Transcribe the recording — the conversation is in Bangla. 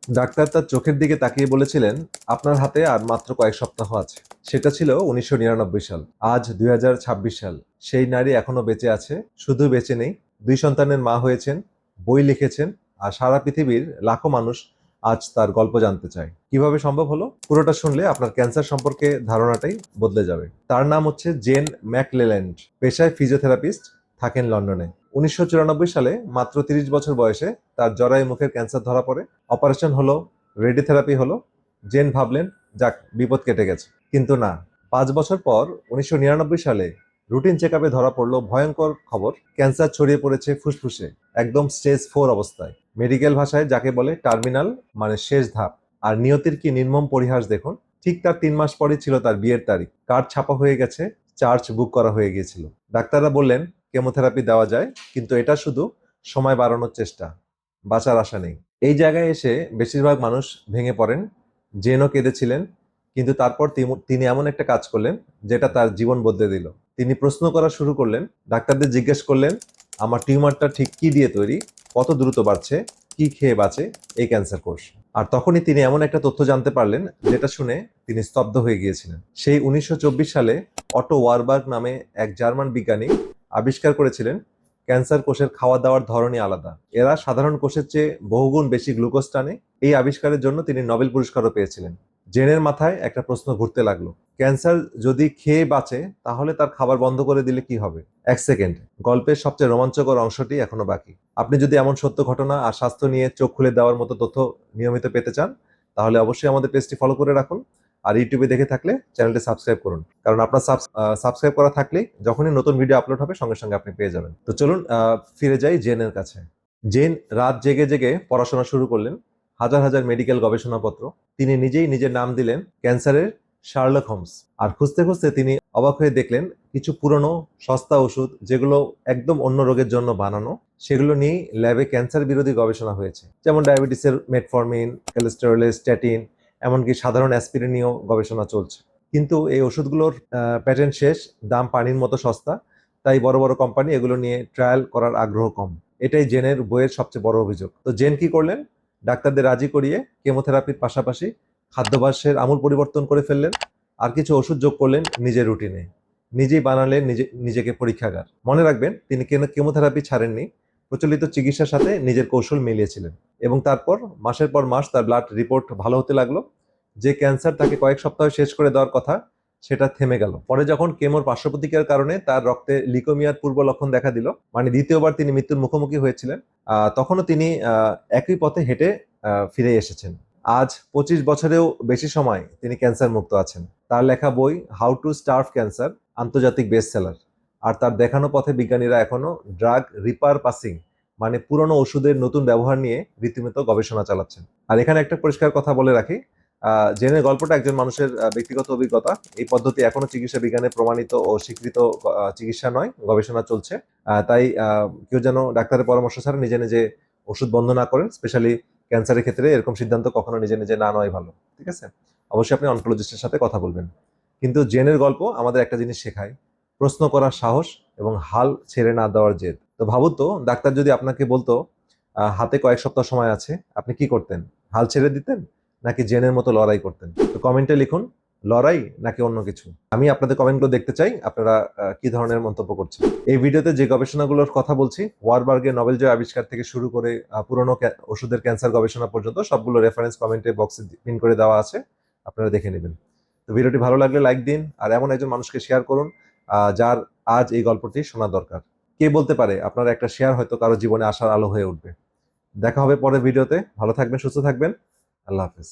ডাক্তার তার চোখের দিকে তাকিয়ে বলেছিলেন, আপনার হাতে আর মাত্র কয়েক সপ্তাহ আছে। সেটা ছিল 1999 সাল। আজ 2026 সাল। সেই নারী এখনো বেঁচে আছে। শুধু বেঁচে নেই, 2 সন্তানের মা হয়েছেন, বই লিখেছেন, আর সারা পৃথিবীর লাখো মানুষ আজ তার গল্প জানতে চায়। কিভাবে সম্ভব হলো? পুরোটা শুনলে আপনার ক্যান্সার সম্পর্কে ধারণাটাই বদলে যাবে। তার নাম হচ্ছে জেন ম্যাকলেল্যান্ড। পেশায় ফিজিওথেরাপিস্ট, থাকেন লন্ডনে। 1994 সালে মাত্র 30 বছর বয়সে তার জরায়ু মুখের ক্যান্সার ধরা পড়ে। অপারেশন হলো, রেডিওথেরাপি হলো। জেন ভাবলেন, যাক, বিপদ কেটে গেছে। কিন্তু না। 5 বছর পর 1999 সালে রুটিন চেক আপে ধরা পড়লো ভয়ঙ্কর খবর। ক্যান্সার ছড়িয়ে পড়েছে ফুসফুসে, একদম স্টেজ 4 অবস্থায়। মেডিকেল ভাষায় যাকে বলে টার্মিনাল, মানে শেষ ধাপ। আর নিয়তির কি নির্মম পরিহাস দেখুন। ঠিক তার 3 মাস পরে ছিল তার বিয়ের তারিখ। কার্ড ছাপা হয়ে গেছে, চার্চ বুক করা হয়ে গিয়েছিল। ডাক্তাররা বললেন কেমোথেরাপি দেওয়া যায়, কিন্তু এটা শুধু সময় বাড়ানোর চেষ্টা, বাঁচার আশা নেই। এই জায়গায় এসে বেশিরভাগ মানুষ ভেঙে পড়েন। জেনও কেঁদেছিলেন। কিন্তু তারপর তিনি এমন একটা কাজ করলেন যেটা তার জীবন বদলে দিল। তিনি প্রশ্ন করা শুরু করলেন। ডাক্তারদের জিজ্ঞেস করলেন, আমার টিউমারটা ঠিক কি দিয়ে তৈরি, কত দ্রুত বাড়ছে, কি খেয়ে বাঁচে এই ক্যান্সার কোষ। আর তখনই তিনি এমন একটা তথ্য জানতে পারলেন যেটা শুনে তিনি স্তব্ধ হয়ে গিয়েছিলেন। সেই 1924 সালে অটো ওয়ারবার্গ নামে এক জার্মান বিজ্ঞানী আবিষ্কার করেছিলেন ক্যান্সার কোষের খাওয়া দাওয়ার ধরনই আলাদা। এরা সাধারণ কোষের চেয়ে বহুগুণ বেশি গ্লুকোজ টানে। এই আবিষ্কারের জন্য তিনি নোবেল পুরস্কারও পেয়েছিলেন। জেনের মাথায় একটা প্রশ্ন ঘুরতে লাগলো, ক্যান্সার যদি খেয়ে বাঁচে তাহলে তার খাবার বন্ধ করে দিলে কি হবে? 1 সেকেন্ড, গল্পের সবচেয়ে রোমাঞ্চকর অংশটি এখনো বাকি। আপনি যদি এমন সত্য ঘটনা আর স্বাস্থ্য নিয়ে চোখ খুলে দেওয়ার মতো তথ্য নিয়মিত পেতে চান, তাহলে অবশ্যই আমাদের পেজটি ফলো করে রাখুন। আর ইউটিউবে দেখে থাকলে চ্যানেলটি সাবস্ক্রাইব করুন, কারণ আপনার সাবস্ক্রাইব করা থাকলেই যখনই নতুন ভিডিও আপলোড হবে সঙ্গে সঙ্গে আপনি পেয়ে যাবেন। তো চলুন ফিরে যাই জেনের কাছে। জেন রাত জেগে জেগে পড়াশোনা শুরু করলেন, হাজার হাজার মেডিকেল গবেষণাপত্র। তিনি নিজেই নিজের নাম দিলেন ক্যান্সারের শার্লক হোমস। আর খুঁজতে খুঁজতে তিনি অবাক হয়ে দেখলেন কিছু পুরনো সস্তা ওষুধ যেগুলো একদম অন্য রোগের জন্য বানানো, সেগুলো নিয়ে ল্যাবে ক্যান্সার বিরোধী গবেষণা হয়েছে। যেমন ডায়াবেটিসের মেটফরমিন, কোলেস্টেরলের স্ট্যাটিন, এমনকি সাধারণ অ্যাসপিরিন নিয়েও গবেষণা চলছে। কিন্তু এই ওষুধগুলোর প্যাটেন্ট শেষ, দাম পানির মতো সস্তা। তাই বড় বড় কোম্পানি এগুলো নিয়ে ট্রায়াল করার আগ্রহ কম। এটাই জেনের বইয়ের সবচেয়ে বড় অভিযোগ। তো জেন কি করলেন? ডাক্তারদের রাজি করিয়ে কেমোথেরাপির পাশাপাশি খাদ্যাভ্যাসের আমূল পরিবর্তন করে ফেললেন। আর কিছু ওষুধ যোগ করলেন নিজের রুটিনে। নিজেই বানালেন নিজেকে পরীক্ষাগার। মনে রাখবেন, তিনি কেমোথেরাপি ছাড়েননি, প্রচলিত চিকিৎসার সাথে নিজের কৌশল মিলিয়েছিলেন। এবং তারপর মাসের পর মাস তার ব্লাড রিপোর্ট ভালো হতে লাগলো। যে ক্যান্সার তাকে কয়েক সপ্তাহ শেষ করে দেওয়ার কথা, সেটা থেমে গেল। পরে যখন কেমোর পার্শ্বপ্রতিক্রিয়ার কারণে তার রক্তে লিউকেমিয়ার পূর্ব লক্ষণ দেখা দিল, মানে দ্বিতীয়বার তিনি মৃত্যুর মুখোমুখি হয়েছিলেন, তখনও তিনি একই পথে হেঁটে ফিরে এসেছেন। আজ 25 বছরেও বেশি সময় তিনি ক্যান্সার মুক্ত আছেন। তার লেখা বই হাউ টু স্টার্ভ ক্যান্সার আন্তর্জাতিক বেস্টসেলার। আর তার দেখানো পথে বিজ্ঞানীরা এখনো ড্রাগ রিপারপাসিং, মানে পুরনো ওষুধের নতুন ব্যবহার নিয়ে রীতিমতো গবেষণা চালাচ্ছেন। আর এখানে একটা পরিষ্কার কথা বলে রাখি, জেনের গল্পটা একজন মানুষের ব্যক্তিগত অভিজ্ঞতা। এই পদ্ধতি এখনো চিকিৎসা বিজ্ঞানে প্রমাণিত ও স্বীকৃত চিকিৎসা নয়, গবেষণা চলছে। তাই কেউ যেন ডাক্তারের পরামর্শ ছাড়া নিজে নিজে ওষুধ বন্ধ না করেন। স্পেশালি ক্যান্সারের ক্ষেত্রে এরকম সিদ্ধান্ত কখনো নিজে নিজে না নেওয়াই ভালো। ঠিক আছে? অবশ্যই আপনি অনকোলজিস্টের সাথে কথা বলবেন। কিন্তু জেনের গল্প আমাদের একটা জিনিস শেখায়, প্রশ্ন করার সাহস এবং হাল ছেড়ে না দেওয়ার জেদ। তো ভাবুন তো, ডাক্তার যদি আপনাকে বলতো হাতে কয়েক সপ্তাহ সময় আছে, আপনি কি করতেন? হাল ছেড়ে দিতেন, নাকি জেনের মতো লড়াই করতেন? তো কমেন্টে লিখুন, লড়াই নাকি অন্য কিছু। আমি আপনাদের কমেন্টগুলো দেখতে চাই, আপনারা কি ধরনের মন্তব্য করছেন। এই ভিডিওতে যে গবেষণাগুলোর কথা বলছি, ওয়ারবার্গের নোবেল জয় আবিষ্কার থেকে শুরু করে পুরনো ওষুধের ক্যান্সার গবেষণা পর্যন্ত সবগুলো রেফারেন্স কমেন্টে বক্সে পিন করে দেওয়া আছে, আপনারা দেখে নেবেন। তো ভিডিওটি ভালো লাগলে লাইক দিন, আর এমন একজন মানুষকে শেয়ার করুন যার আজ এই গল্পটি শোনা দরকার। কে বলতে পারে, আপনার একটা শেয়ার হয়তো কারো জীবনে আসার আলো হয়ে উঠবে। দেখা হবে পরের ভিডিওতে। ভালো থাকবেন, সুস্থ থাকবেন। আল্লাহ হাফেজ।